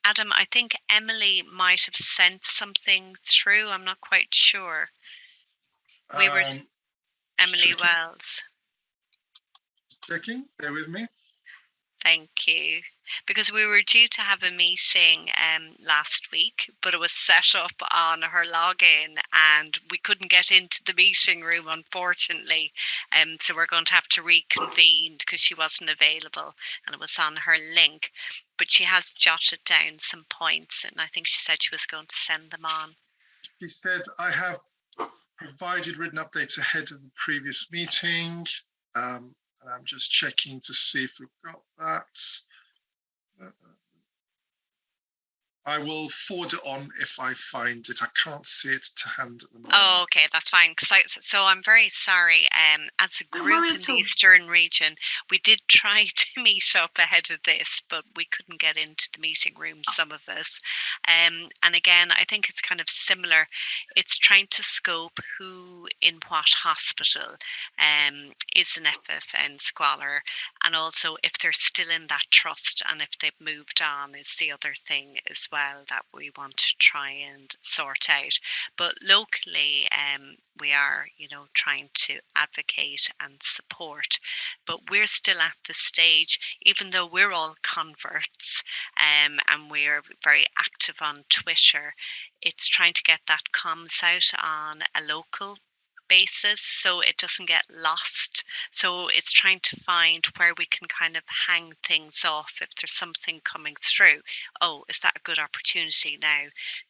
Adam, I think Emily might have sent something through. I'm not quite sure. We were Emily Wells. Checking, bear with me. Thank you. Because we were due to have a meeting last week, but it was set up on her login and we couldn't get into the meeting room, unfortunately. So we're going to have to reconvene because she wasn't available and it was on her link. But she has jotted down some points and I think she said she was going to send them on. She said, I have provided written updates ahead of the previous meeting. And I'm just checking to see if we've got that. I will forward it on if I find it. I can't see it to hand at the moment. Oh, okay, that's fine. So I'm very sorry. As a group in the Eastern region, we did try to meet up ahead of this, but we couldn't get into the meeting room, some of us. And again, I think it's kind of similar. It's trying to scope who in what hospital is an FSN scholar, and also if they're still in that trust and if they've moved on is the other thing as well that we want to try and sort out. But locally, we are, trying to advocate and support. But we're still at the stage, even though we're all converts and we're very active on Twitter, it's trying to get that comms out on a local basis so it doesn't get lost. So it's trying to find where we can kind of hang things off if there's something coming through. Oh, is that a good opportunity now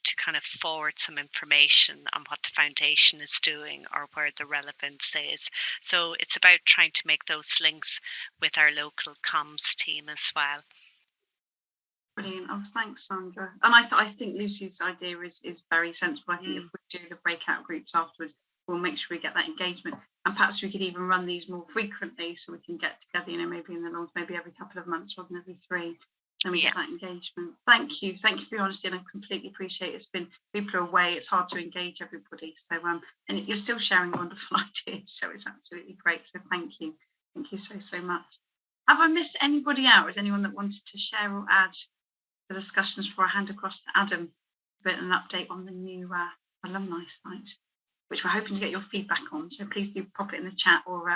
to kind of forward some information on what the foundation is doing or where the relevance is? So it's about trying to make those links with our local comms team as well. Brilliant. Oh, thanks, Sandra. And I think Lucy's idea is very sensible. I think if we do the breakout groups afterwards, we'll make sure we get that engagement, and perhaps we could even run these more frequently so we can get together, maybe in the long, maybe every couple of months rather than every 3, and we get that engagement. Thank you for your honesty, and I completely appreciate it. It's been, people are away, it's hard to engage everybody, so and you're still sharing wonderful ideas, so it's absolutely great. So thank you so much. Have I missed anybody out? Is anyone that wanted to share or add the discussions before I hand across to Adam, a bit of an update on the new alumni site, which we're hoping to get your feedback on. So please do pop it in the chat or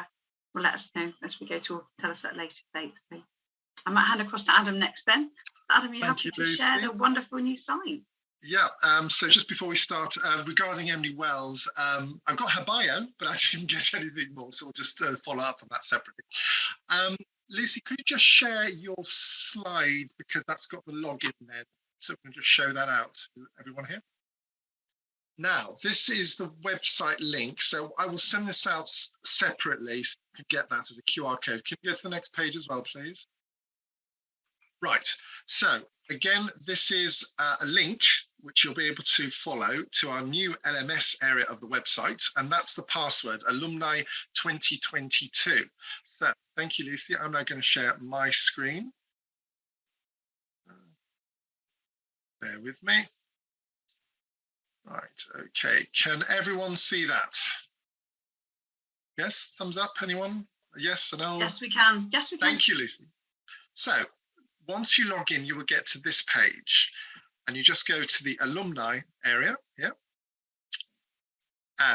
will let us know as we go to, or tell us at a later date. So I might hand across to Adam next then. Adam, you're happy to share the wonderful new site? Yeah, so just before we start, regarding Emily Wells, I've got her bio, but I didn't get anything more, so we'll just follow up on that separately. Lucy, could you just share your slide, because that's got the login there, so we can just show that out to everyone here. Now, this is the website link, so I will send this out separately, so you can get that as a QR code. Can you go to the next page as well, please? Right, so again, this is a link which you'll be able to follow to our new LMS area of the website, and that's the password, Alumni 2022. So thank you, Lucy. I'm now going to share my screen. Bear with me. Right, okay. Can everyone see that? Yes, thumbs up, anyone? Yes, or no? Yes, we can. Yes, we can. Thank you, Lucy. So once you log in, you will get to this page, and you just go to the alumni area here.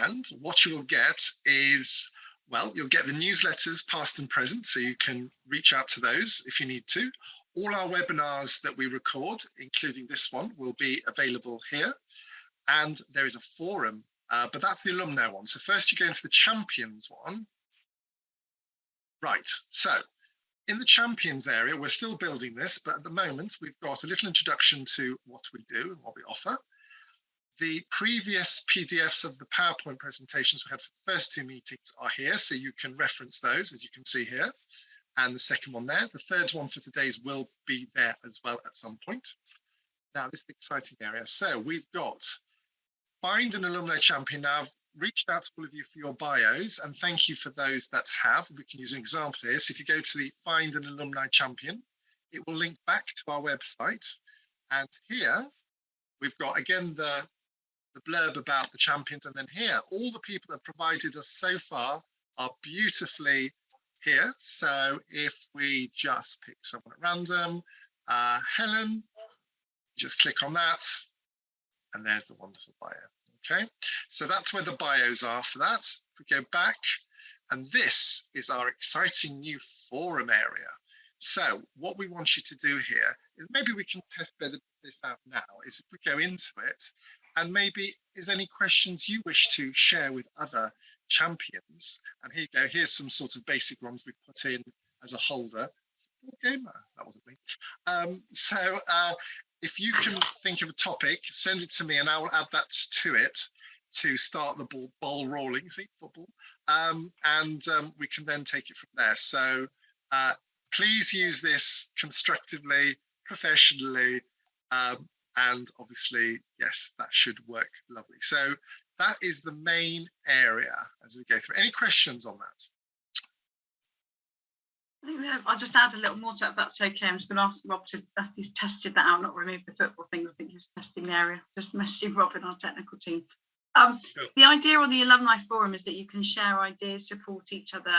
And what you will get is, well, you'll get the newsletters past and present, so you can reach out to those if you need to. All our webinars that we record, including this one, will be available here. And there is a forum, but that's the alumni one. So first you go into the champions one. Right, so in the champions area, we're still building this, but at the moment we've got a little introduction to what we do and what we offer. The previous PDFs of the PowerPoint presentations we had for the first two meetings are here, so you can reference those, as you can see here. And the second one there. The third one for today's will be there as well at some point. Now, this is the exciting area. So we've got Find an Alumni Champion. Now, I've reached out to all of you for your bios, and thank you for those that have. We can use an example here. So if you go to the Find an Alumni Champion, it will link back to our website. And here we've got, again, the blurb about the champions. And then here, all the people that provided us so far are beautifully here. So if we just pick someone at random, Helen, just click on that. And there's the wonderful bio. Okay, so that's where the bios are for that. If we go back, and this is our exciting new forum area. So what we want you to do here is, maybe we can test this out now, is if we go into it, and maybe is any questions you wish to share with other champions. And here you go, here's some sort of basic ones we put in as a holder. Gamer, that wasn't me. If you can think of a topic, send it to me and I will add that to it to start the ball rolling, see, football. We can then take it from there. So please use this constructively, professionally, and obviously, yes, that should work lovely. So that is the main area as we go through. Any questions on that? I think I'll just add a little more to it, if that's okay. I'm just going to ask Rob to, he's tested that out, not remove the football thing. I think he was testing the area, just messaging Rob in our technical team. The idea on the alumni forum is that you can share ideas, support each other,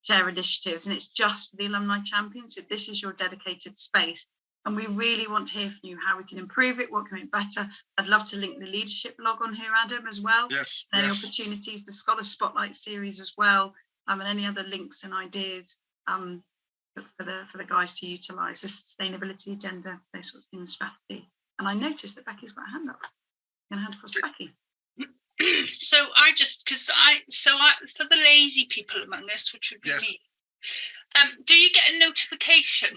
share initiatives, and it's just for the alumni champions. So this is your dedicated space. And we really want to hear from you how we can improve it, what can make better. I'd love to link the leadership blog on here, Adam, as well. Yes. Any opportunities, the Scholar Spotlight series as well, and any other links and ideas for the guys to utilise, the sustainability agenda, those sorts of things, strategy. And I noticed that Becky's got a hand up. I'm going to hand across to Becky. So for the lazy people among us, which would be me, do you get a notification?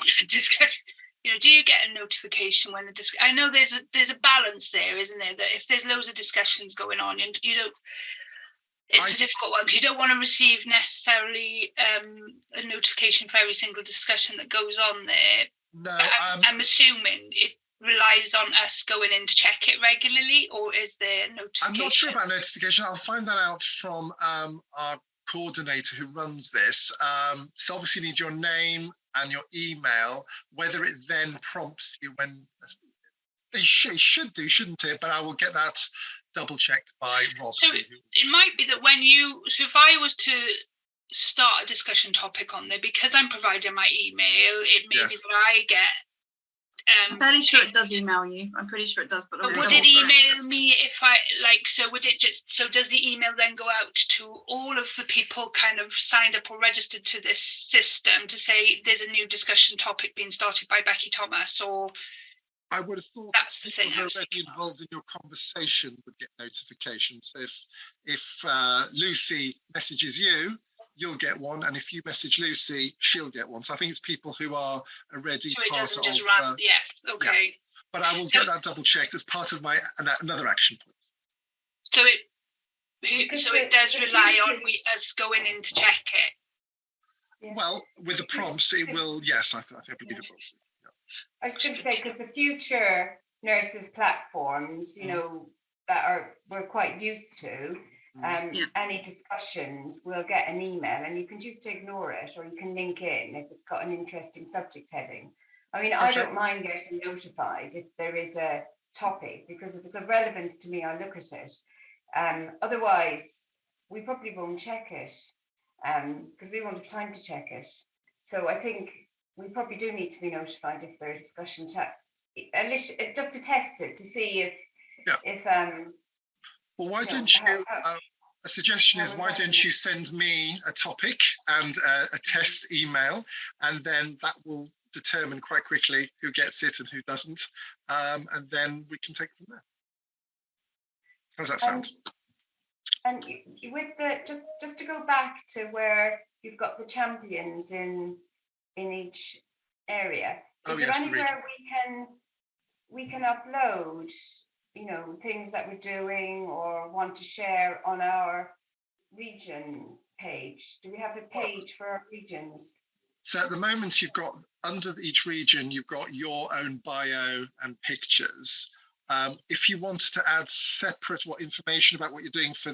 Do you get a notification when I know there's a balance there, isn't there? That if there's loads of discussions going on, and you don't. It's a difficult one because you don't want to receive necessarily a notification for every single discussion that goes on there. No, I'm assuming it relies on us going in to check it regularly, or is there a notification? I'm not sure about notification. I'll find that out from our coordinator who runs this. So obviously you need your name and your email, whether it then prompts you when it should do, shouldn't it? But I will get that double checked by Rob. So it might be that if I was to start a discussion topic on there, because I'm providing my email, it may be that I get I'm fairly sure it does email you. I'm pretty sure it does, but would it email me if I would it just, so does the email then go out to all of the people kind of signed up or registered to this system to say there's a new discussion topic being started by Becky Thomas, or? I would have thought that's the thing people who are already involved in your conversation would get notifications. If Lucy messages you, you'll get one, and if you message Lucy, she'll get one. So I think it's people who are already so it part doesn't just of. run. Yeah, okay. Yeah. But I will get that double checked as part of my another action point. So it does rely on us going in to check it. Yeah. Well, with the prompts, it will. Yes, I believe it will. I was going to say, because the future nurses platforms, you know, that we're quite used to, any discussions will get an email, and you can just ignore it, or you can link in if it's got an interesting subject heading. I mean, I don't mind getting notified if there is a topic, because if it's of relevance to me, I look at it. Otherwise, we probably won't check it because we won't have time to check it. So I think we probably do need to be notified if there are discussion chats, at least just to test it, to see if well, why don't you, a suggestion is, why don't you send me a topic and a test email, and then that will determine quite quickly who gets it and who doesn't, and then we can take it from there. How's that sound? And with the just to go back to where you've got the champions in each area, is there anywhere we can upload, you know, things that we're doing or want to share on our region page? Do we have a page for our regions? So at the moment, you've got under each region, you've got your own bio and pictures. If you want to add separate information about what you're doing for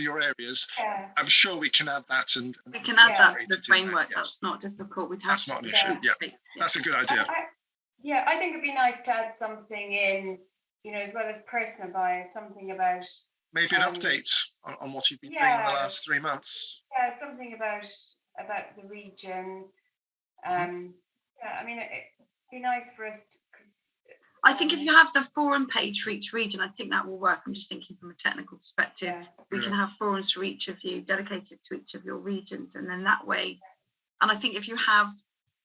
your areas, I'm sure we can add that. And we can add that to the framework. That's not difficult. That's not an issue. Yeah, that's a good idea. I think it'd be nice to add something in, you know, as well as personal bias, something about maybe an update on what you've been doing in the last 3 months. Yeah, something about the region. I mean, it'd be nice for us because. I think if you have the forum page for each region, I think that will work. I'm just thinking from a technical perspective. We can have forums for each of you, dedicated to each of your regions, and then that way. And I think if you have,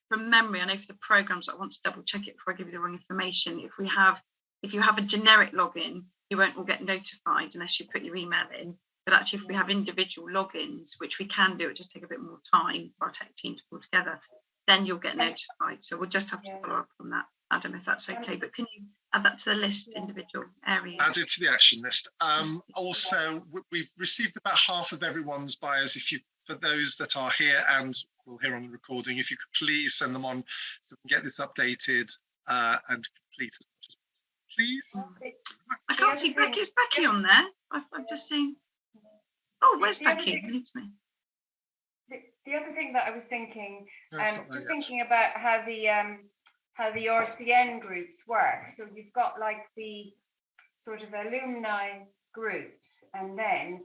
from memory, I know for the programs, I want to double check it before I give you the wrong information. If you have a generic login, you won't all get notified unless you put your email in. But actually, if we have individual logins, which we can do, it just take a bit more time for our tech team to pull together, then you'll get notified. So we'll just have to follow up on that, Adam, if that's okay. But can you add that to the list, individual areas? Add it to the action list. Also, we've received about half of everyone's bios. For those that are here and will hear on the recording, if you could please send them on so we can get this updated and complete as much as possible. Please. I can't see Becky. Is Becky on there? I've just seen. Oh, where's Becky? The other thing that I was thinking, thinking about how the RCN groups work. So you've got like the sort of alumni groups, and then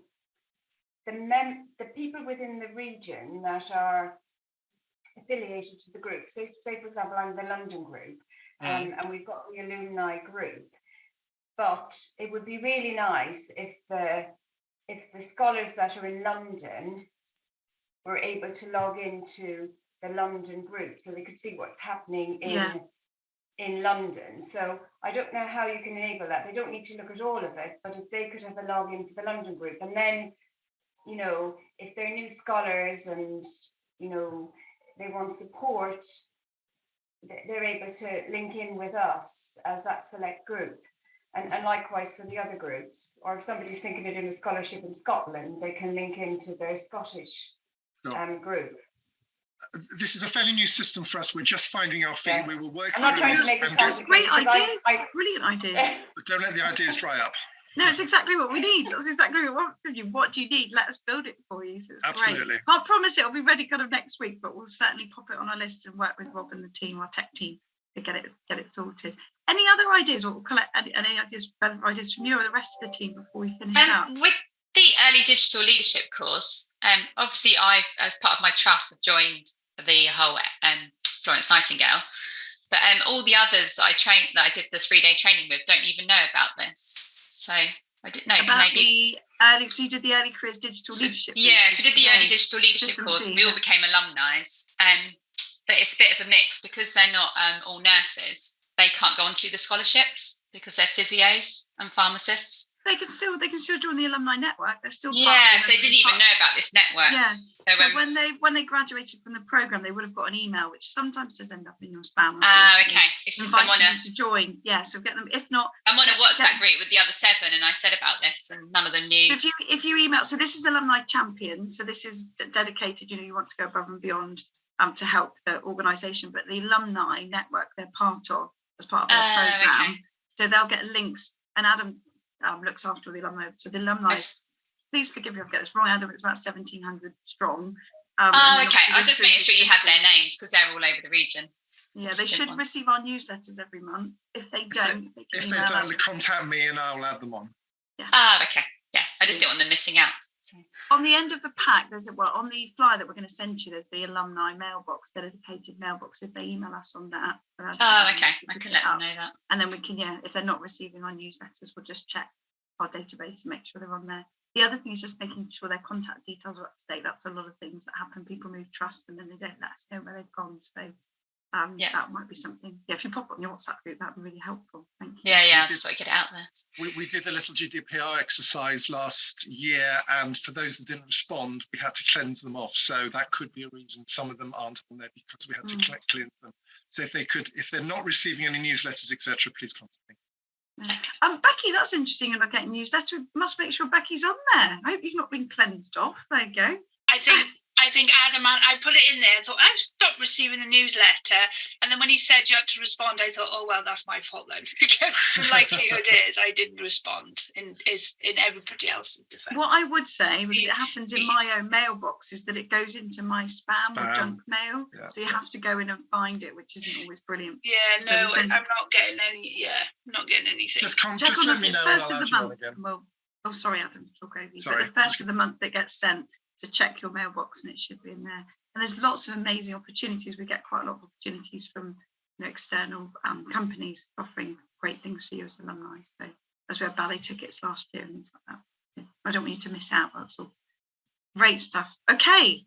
the people within the region that are affiliated to the group. So say, for example, I'm the London group, and we've got the alumni group. But it would be really nice if the scholars that are in London were able to log into the London group so they could see what's happening in London. So I don't know how you can enable that. They don't need to look at all of it, but if they could have a login to the London group, and then, you know, if they're new scholars and, you know, they want support, they're able to link in with us as that select group. And likewise for the other groups, or if somebody's thinking of doing a scholarship in Scotland, they can link into their Scottish group. This is a fairly new system for us. We're just finding our feet. We will work through this. That's great ideas. Brilliant idea. But don't let the ideas dry up. No, it's exactly what we need. That's exactly what we want from you. What do you need? Let us build it for you. So it's absolutely great. Can't promise it'll be ready kind of next week, but we'll certainly pop it on our list and work with Rob and the team, our tech team, to get it sorted. Any other ideas? We'll collect any ideas from you or the rest of the team before we finish out. With the early digital leadership course, obviously I, as part of my trust, have joined the whole Florence Nightingale. But all the others that I did the 3-day training with don't even know about this. So I didn't know. About the early, so you did the early careers digital leadership. Yeah, so we did the early digital leadership course. C, we all became alumni. But it's a bit of a mix because they're not all nurses. They can't go on to the scholarships because they're physios and pharmacists. They can still join the alumni network. They're still so they didn't even know about this network. Yeah. So when they graduated from the program, they would have got an email, which sometimes does end up in your spam. Okay. It's just someone to join. Yeah. So get them. If not, I'm on a WhatsApp group with the other 7, and I said about this, and none of them knew. So if you email, so this is Alumni Champion. So this is dedicated. You want to go above and beyond to help the organisation, but the alumni network they're part of as part of their program. Okay. So they'll get links, and Adam looks after the alumni. So the alumni, please forgive me if I get this wrong, Adam, it's about 1,700 strong. Okay. I was just making sure you had their names because they're all over the region. Yeah, they should receive our newsletters every month. If they don't, if they don't, contact me and I'll add them on. Yeah. Okay. Yeah, I just didn't want them missing out. So. On the end of the pack, on the flyer that we're going to send you, there's the alumni mailbox, dedicated mailbox. If they email us on that. Okay. I can let them know that. And then we can, if they're not receiving our newsletters, we'll just check our database and make sure they're on there. The other thing is just making sure their contact details are up to date. That's a lot of things that happen. People move trust and then they don't let us know where they've gone. So that might be something. Yeah, if you pop it on your WhatsApp group, that'd be really helpful. Thank you. Yeah, just get it out there. We did a little GDPR exercise last year, and for those that didn't respond, we had to cleanse them off. So that could be a reason some of them aren't on there because we had to cleanse them. So if they're not receiving any newsletters, etc., please contact me. Becky, that's interesting. You're not getting newsletter. We must make sure Becky's on there. I hope you've not been cleansed off. There you go. I think Adam, I put it in there. I thought I've stopped receiving the newsletter, and then when he said you had to respond, I thought, oh well, that's my fault then, because the likelihood is I didn't respond in everybody else's defence. What I would say, because it happens in my own mailbox, is that it goes into my spam or junk mail, so you have to go in and find it, which isn't always brilliant. Yeah, I'm not getting any. Yeah, I'm not getting anything. Just let me know. First of the month. Well, sorry, Adam, talk over you. Sorry. But the first of the month that gets sent. To check your mailbox and it should be in there. And there's lots of amazing opportunities. We get quite a lot of opportunities from external companies offering great things for you as alumni. So as we had ballet tickets last year and things like that. Yeah. I don't want you to miss out. That's all. Great stuff. Okay.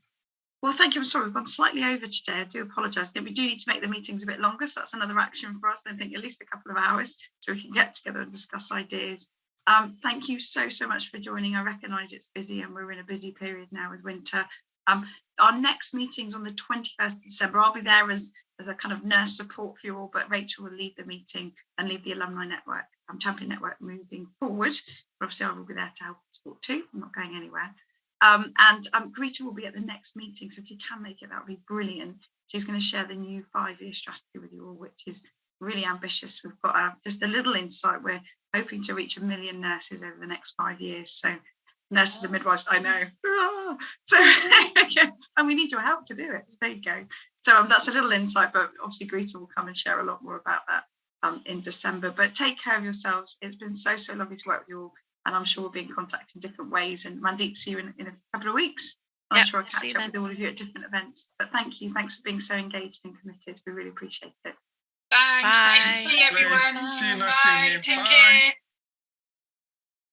Well, thank you. I'm sorry, we've gone slightly over today. I do apologise. I think we do need to make the meetings a bit longer. So that's another action for us. I think at least a couple of hours so we can get together and discuss ideas. Thank you so much for joining. I recognise it's busy and we're in a busy period now with winter. Our next meeting's on the 21st of December. I'll be there as a kind of nurse support for you all, but Rachel will lead the meeting and lead the alumni network, champion network moving forward. But obviously I will be there to help support too. I'm not going anywhere. And Greta will be at the next meeting. So if you can make it, that would be brilliant. She's going to share the new 5-year strategy with you all, which is really ambitious. We've got just a little insight. We're hoping to reach 1 million nurses over the next 5 years. So nurses and midwives, I know. So and we need your help to do it. So there you go. So that's a little insight, but obviously Greta will come and share a lot more about that in December. But take care of yourselves. It's been so lovely to work with you all. And I'm sure we'll be in contact in different ways. And Mandeep, see you in a couple of weeks. I'm sure I'll catch up with all of you at different events. But thank you. Thanks for being so engaged and committed. We really appreciate it. Thanks. Nice to see everyone. See you. Nice seeing you. Take Bye. care.